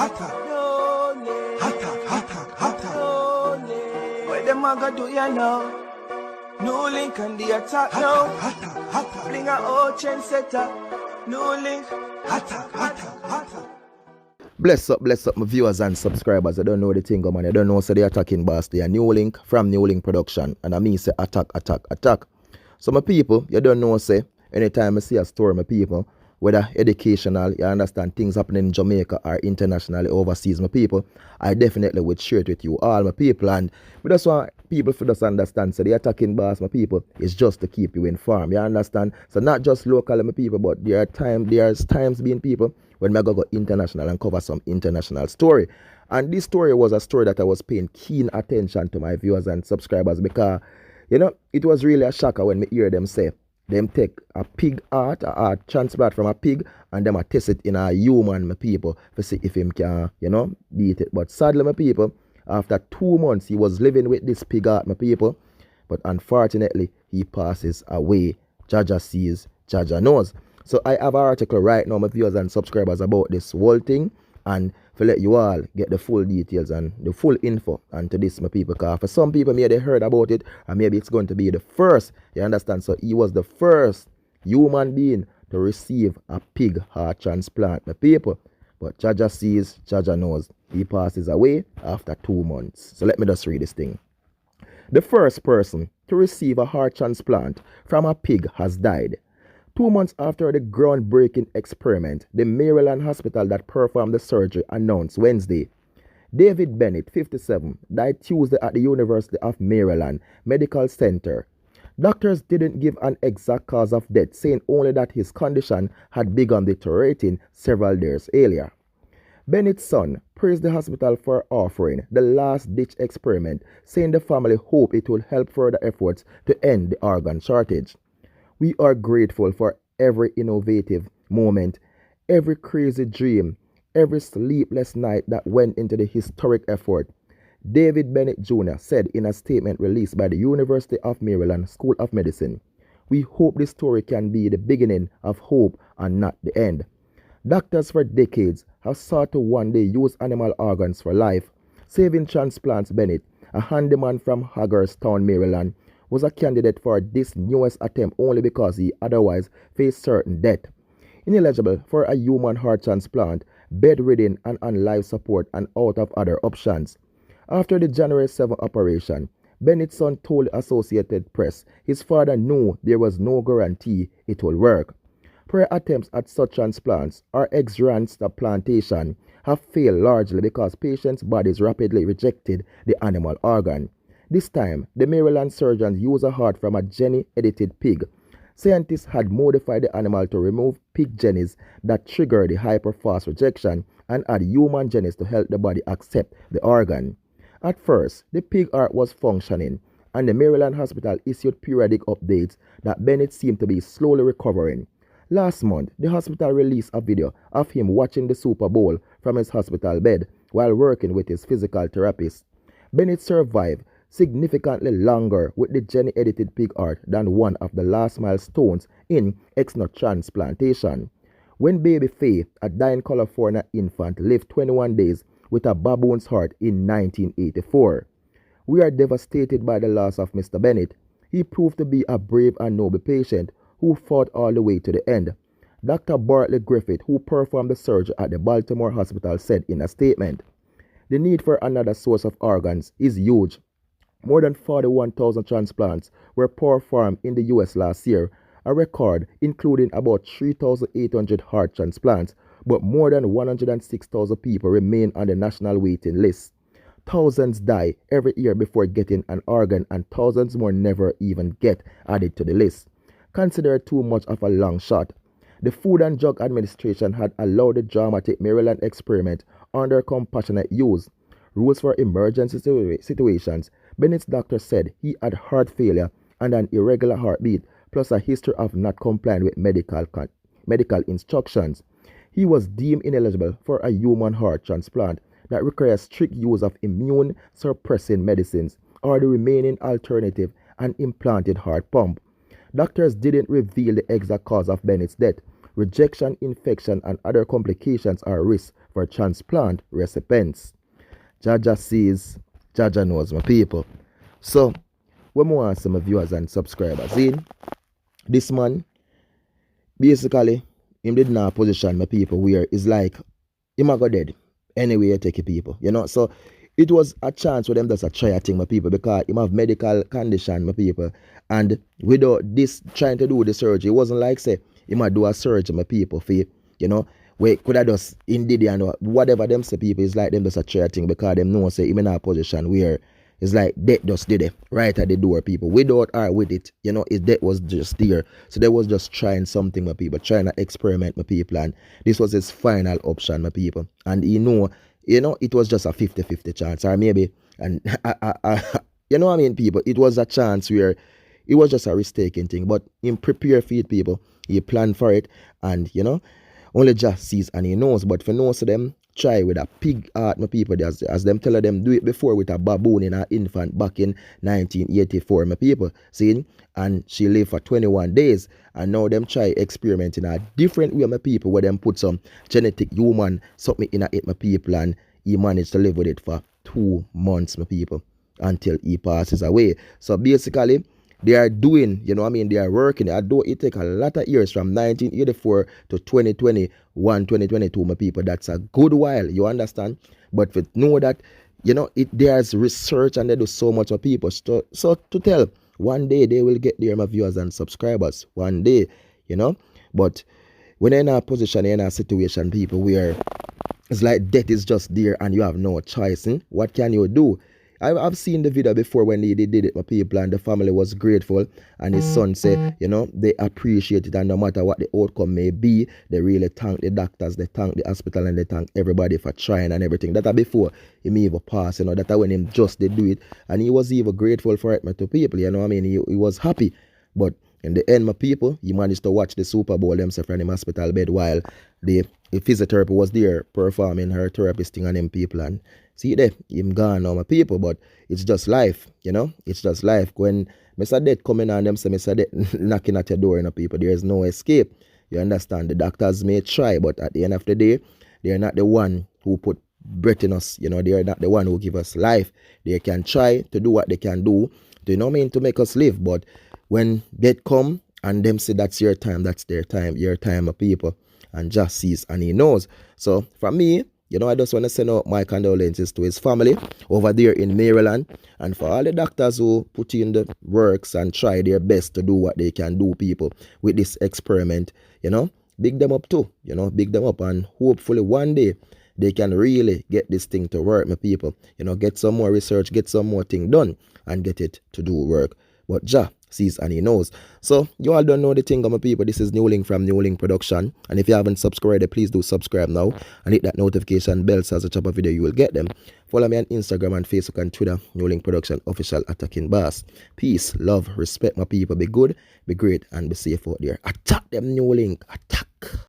What them a go do ya now? NEWLINK and the attack now. Bring a old trendsetter. NEWLINK. Bless up my viewers and subscribers. I don't know the thing, man. I don't know, so they attacking boss. They are NEWLINK from NEWLINK Production. And I mean say attack. So my people, you don't know, say, anytime I see a story, my people, whether educational, you understand, things happening in Jamaica or internationally overseas, my people, I definitely would share it with you all, my people. And we just want people to just understand, so the attacking boss, my people, is just to keep you informed, you understand? So not just local, my people, but there's times being people when I go international and cover some international story. And this story was a story that I was paying keen attention to my viewers and subscribers, because, you know, it was really a shocker when me hear them say, them take a pig heart, a heart transplant from a pig, and them a test it in a human, my people, to see if him can, you know, beat it. But sadly, my people, after 2 months, he was living with this pig heart, my people. But unfortunately, he passes away. Jaja sees, Jaja knows. So I have an article right now, my viewers and subscribers, about this whole thing, and to let you all get the full details and the full info onto this, my people. Because for some people, maybe they heard about it, and maybe it's going to be the first, you understand? So he was the first human being to receive a pig heart transplant, my people. But Jaja sees, Jaja knows. He passes away after 2 months. So let me just read this thing. The first person to receive a heart transplant from a pig has died. 2 months after the groundbreaking experiment, the Maryland hospital that performed the surgery announced Wednesday. David Bennett, 57, died Tuesday at the University of Maryland Medical Center. Doctors didn't give an exact cause of death, saying only that his condition had begun deteriorating several days earlier. Bennett's son praised the hospital for offering the last-ditch experiment, saying the family hoped it would help further efforts to end the organ shortage. We are grateful for every innovative moment, every crazy dream, every sleepless night that went into the historic effort, David Bennett Jr. said in a statement released by the University of Maryland School of Medicine. We hope this story can be the beginning of hope and not the end. Doctors for decades have sought to one day use animal organs for life. Saving Transplants Bennett, a handyman from Hagerstown, Maryland, was a candidate for this newest attempt only because he otherwise faced certain death. Ineligible for a human heart transplant, bedridden and on life support and out of other options. After the January 7 operation, Bennett's son told the Associated Press his father knew there was no guarantee it will work. Prior attempts at such transplants or transplantation have failed largely because patients' bodies rapidly rejected the animal organ. This time, the Maryland surgeons used a heart from a gene-edited pig. Scientists had modified the animal to remove pig genes that trigger the hyperfast rejection and add human genes to help the body accept the organ. At first, the pig heart was functioning, and the Maryland hospital issued periodic updates that Bennett seemed to be slowly recovering. Last month, the hospital released a video of him watching the Super Bowl from his hospital bed while working with his physical therapist. Bennett survived significantly longer with the gene-edited pig heart than one of the last milestones in xenotransplantation. When baby Faye, a dying California infant, lived 21 days with a baboon's heart in 1984. We are devastated by the loss of Mr. Bennett. He proved to be a brave and noble patient who fought all the way to the end. Dr. Bartley Griffith, who performed the surgery at the Baltimore hospital, said in a statement, "The need for another source of organs is huge. More than 41,000 transplants were performed in the U.S. last year, a record including about 3,800 heart transplants, but more than 106,000 people remain on the national waiting list. Thousands die every year before getting an organ, and thousands more never even get added to the list. Considered too much of a long shot. The Food and Drug Administration had allowed the dramatic Maryland experiment under compassionate use. Rules for emergency situations. Bennett's doctor said he had heart failure and an irregular heartbeat, plus a history of not complying with medical instructions. He was deemed ineligible for a human heart transplant that requires strict use of immune-suppressing medicines or the remaining alternative, an implanted heart pump. Doctors didn't reveal the exact cause of Bennett's death, rejection, infection, and other complications or risks for transplant recipients. Jaja sees, Jaja knows, my people. So, when we want some viewers and subscribers in, this man, basically, him did not position my people where it's like, him a go dead. Anyway, you take your people, you know. So, it was a chance for them just to try a thing, my people, because him have medical condition, my people. And without this trying to do the surgery, it wasn't like, say, he might do a surgery, my people, for, you know, we could have just indeed and whatever them say people, it's like them just a try a thing because them know say him in a position where it's like death just did it right at the door, people. Without or with it, you know, his death was just there. So they was just trying something, my people, trying to experiment, my people, and this was his final option, my people. And you know, it was just a 50-50 chance, or maybe, and you know what I mean, people, it was a chance where it was just a risk-taking thing, but him prepare for it, people. He planned for it, and you know, only just sees and he knows. But for most of them, try with a pig heart, my people, as them tell them do it before with a baboon in her infant back in 1984, my people. See, and she lived for 21 days, and now them try experiment in a different way, my people, where them put some genetic human something in it, my people, and he managed to live with it for 2 months, my people, until he passes away. So basically, they are doing, you know what I mean, they are working. Although it take a lot of years from 1984 to 2021, 2022, my people, that's a good while, you understand? But for know that, you know, there's research and they do so much of people. So to tell, one day they will get there, my viewers and subscribers, one day, you know? But when you're in a position, you're in a situation, people, where it's like death is just there and you have no choice, what can you do? I've seen the video before when they did it, my people, and the family was grateful, and his son said, you know, they appreciate it, and no matter what the outcome may be, they really thank the doctors, they thank the hospital, and they thank everybody for trying and everything. That before him even pass, you know, that when him just did do it, and he was even grateful for it, my two people, you know what I mean, he was happy. But in the end, my people, he managed to watch the Super Bowl himself from him hospital bed while the physiotherapist was there performing her therapist thing on them people, and see there, him gone now, my people. But it's just life, you know, it's just life. When Mr. Death coming on them, say Mr. Death knocking at your door, you know, people, there is no escape. You understand? The doctors may try, but at the end of the day, they are not the one who put breath in us, you know, they are not the one who give us life. They can try to do what they can do, you know what I mean, to make us live. But when death come and them say that's your time, that's their time, your time, my people, and just sees and he knows. So for me, you know, I just want to send out my condolences to his family over there in Maryland, and for all the doctors who put in the works and try their best to do what they can do, people, with this experiment, you know, big them up too, you know, big them up, and hopefully one day they can really get this thing to work, my people, you know, get some more research, get some more thing done, and get it to do work. But Jah sees and he knows. So you all don't know the thing, my people. This is NEWLINK from NEWLINK Production, and if you haven't subscribed, please do subscribe now and hit that notification bell so as I chop a video you will get them. Follow me on Instagram and Facebook and Twitter, NEWLINK Production Official Attacking Boss. Peace, love, respect, my people. Be good, be great, and be safe out there. Attack them, NEWLINK, attack.